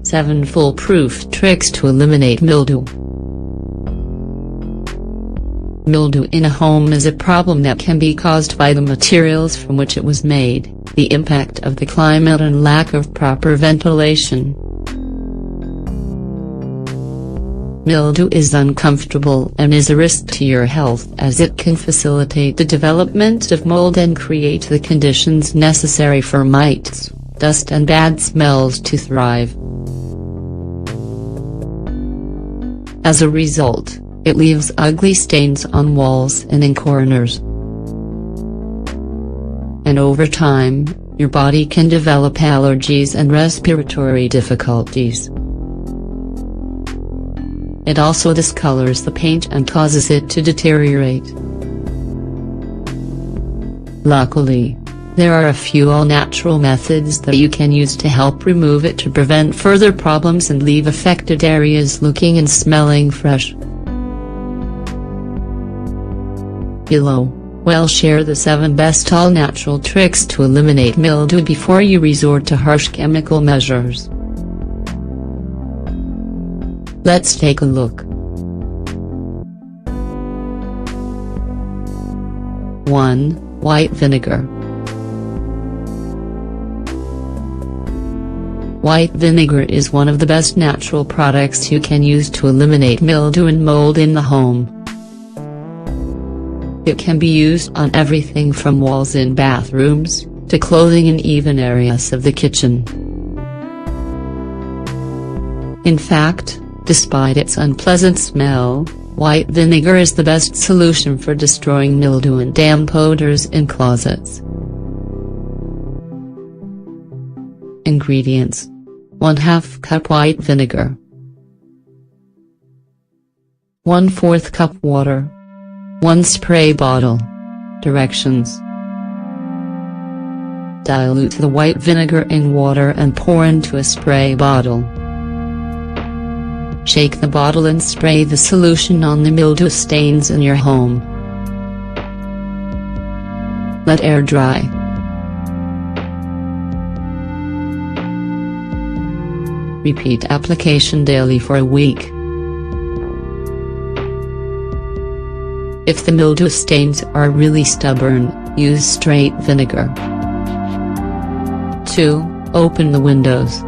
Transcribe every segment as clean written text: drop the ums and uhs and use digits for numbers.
7 Foolproof Tricks to Eliminate Mildew. Mildew in a home is a problem that can be caused by the materials from which it was made, the impact of the climate and lack of proper ventilation. Mildew is uncomfortable and is a risk to your health as it can facilitate the development of mold and create the conditions necessary for mites, dust and bad smells to thrive. As a result, it leaves ugly stains on walls and in corners. And over time, your body can develop allergies and respiratory difficulties. It also discolors the paint and causes it to deteriorate. Luckily, there are a few all-natural methods that you can use to help remove it to prevent further problems and leave affected areas looking and smelling fresh. Below, we'll share the 7 best all-natural tricks to eliminate mildew before you resort to harsh chemical measures. Let's take a look. 1. White vinegar. White vinegar is one of the best natural products you can use to eliminate mildew and mold in the home. It can be used on everything from walls in bathrooms, to clothing and even areas of the kitchen. In fact, despite its unpleasant smell, white vinegar is the best solution for destroying mildew and damp odors in closets. Ingredients: 1/2 cup white vinegar, 1/4 cup water, 1 spray bottle. Directions: dilute the white vinegar in water and pour into a spray bottle. Shake the bottle and spray the solution on the mildew stains in your home. Let air dry. Repeat application daily for a week. If the mildew stains are really stubborn, use straight vinegar. 2. Open the windows.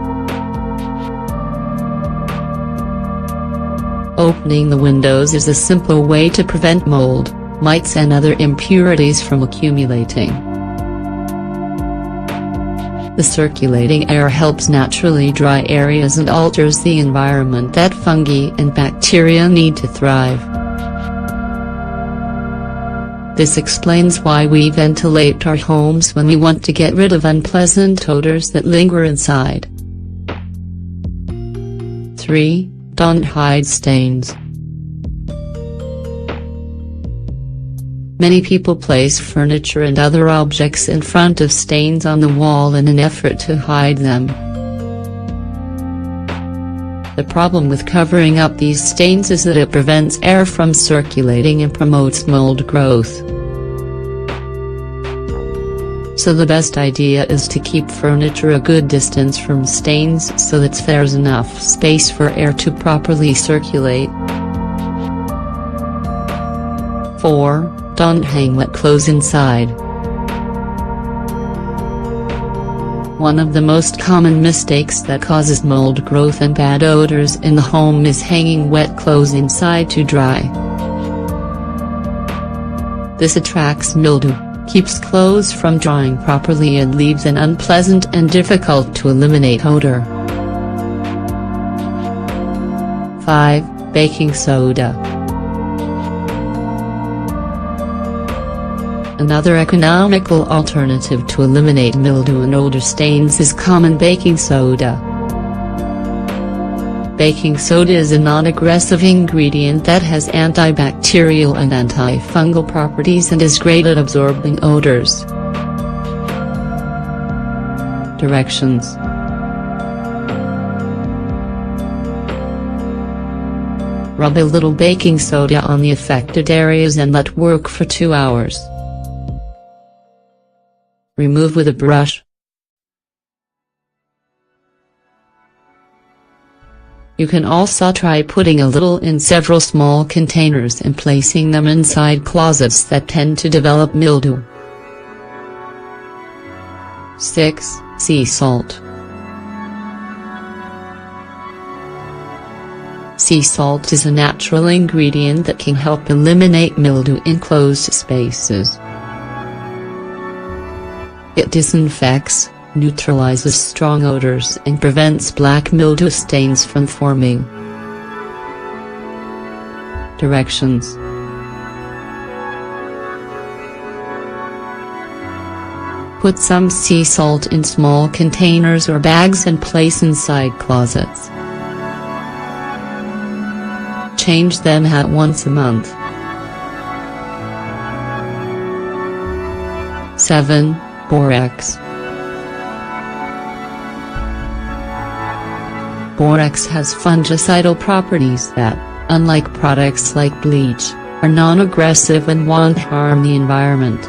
Opening the windows is a simple way to prevent mold, mites and other impurities from accumulating. The circulating air helps naturally dry areas and alters the environment that fungi and bacteria need to thrive. This explains why we ventilate our homes when we want to get rid of unpleasant odors that linger inside. 3. Don't hide stains. Many people place furniture and other objects in front of stains on the wall in an effort to hide them. The problem with covering up these stains is that it prevents air from circulating and promotes mold growth. So the best idea is to keep furniture a good distance from stains so that there's enough space for air to properly circulate. 4. Don't hang wet clothes inside. One of the most common mistakes that causes mold growth and bad odors in the home is hanging wet clothes inside to dry. This attracts mildew, keeps clothes from drying properly and leaves an unpleasant and difficult to eliminate odor. 5. Baking soda. Another economical alternative to eliminate mildew and odor stains is common baking soda. Baking soda is a non-aggressive ingredient that has antibacterial and antifungal properties and is great at absorbing odors. Directions: rub a little baking soda on the affected areas and let work for 2 hours. Remove with a brush. You can also try putting a little in several small containers and placing them inside closets that tend to develop mildew. 6. Sea salt. Sea salt is a natural ingredient that can help eliminate mildew in closed spaces. It disinfects, neutralizes strong odors and prevents black mildew stains from forming. Directions. Put some sea salt in small containers or bags and place inside closets. Change them out once a month. 7. Borax. Borax has fungicidal properties that, unlike products like bleach, are non-aggressive and won't harm the environment.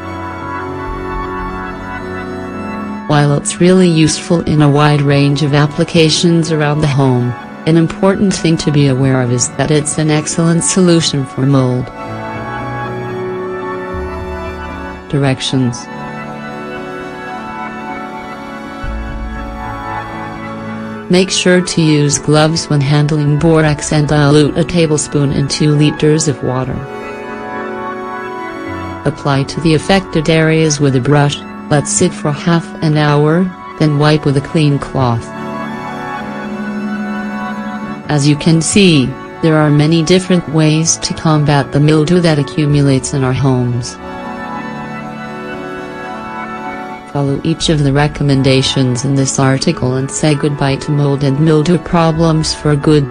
While it's really useful in a wide range of applications around the home, an important thing to be aware of is that it's an excellent solution for mold. Directions. Make sure to use gloves when handling borax and dilute a tablespoon in 2 liters of water. Apply to the affected areas with a brush, let sit for half an hour, then wipe with a clean cloth. As you can see, there are many different ways to combat the mildew that accumulates in our homes. Follow each of the recommendations in this article and say goodbye to mold and mildew problems for good.